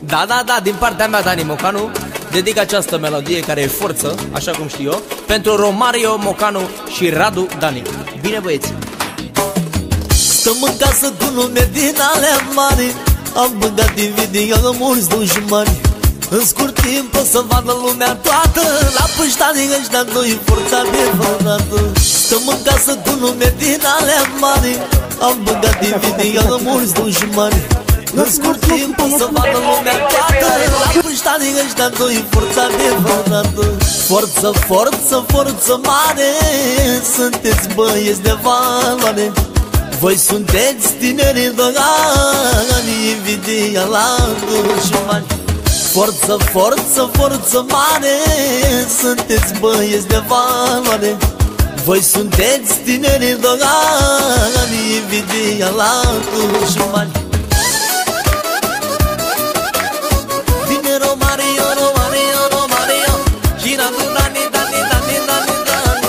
Da, din partea mea, Dani Mocanu, dedic această melodie care e forță, așa cum știu eu, pentru Romario Mocanu și Radu Dani. Bine, băieți! Stăm în casă cu nume din alea mari, am băgat invidia în mulți dușmani. În scurt timp o să vadă lumea toată, la pâștanii ăștia doi forța adevărată. Stăm în casă cu nume din alea mari, am băgat invidia în mulți dușmani. În scurt timp o să vadă lumea toată, la pâștanii ăștia doi forța adevărată. Forță, forță, forță mare, sunteți băieți de valoare. Voi sunteți tineri dogani, invidia la dușmani. Forță, forță, forță mare, sunteți băieți de valoare. Voi sunteți tineri dogani, invidia la dușmani. Vine Romario, Romario, Romario, și Radu Dani, Dani, Dani, Dani, Dani.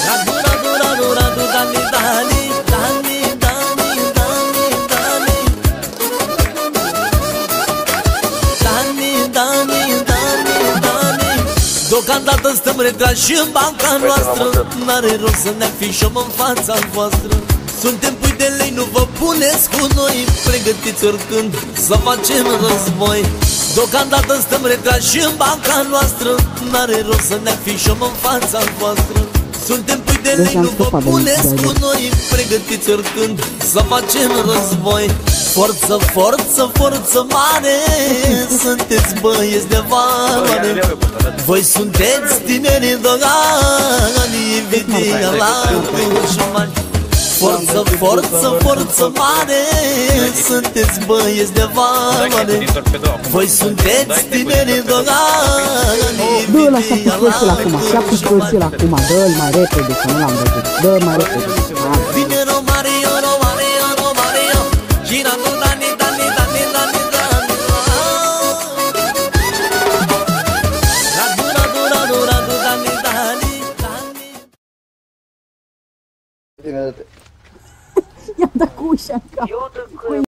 Radu, Radu, Radu, Radu, Dani, Dani, Dani, Dani, Dani, Dani. Dani, Dani, Dani, Dani. Deocamdată stăm retrași în banca noastră, n-are rost să ne afișăm în fața voastră. Suntem pui de lei, nu vă puneți cu noi, pregătiți oricând să facem război. Deocamdată stăm retrași în banca noastră, n-are rost să ne afișăm în fața voastră. Suntem pui de lei, nu vă puneți cu noi, pregătiți oricând să facem război. Forță, forță, forță mare, sunteți băieți de valoare. Voi sunteți tineri dogani, invidia la dușmani. Forță, forță, forță mare, sunteți băieți de valoare. Voi sunteți tineri dogani, invidia la dușmani. Dă-l mai repede, că nu l-am văzut. Dă-l mai repede. Vine Romario, Romario, Romario, și Radu Dani, Dani, Dani, Dani, Dani. Radu, Radu, Radu, Radu, Dani, Dani, Dani. I-am dat cu ușa în cap.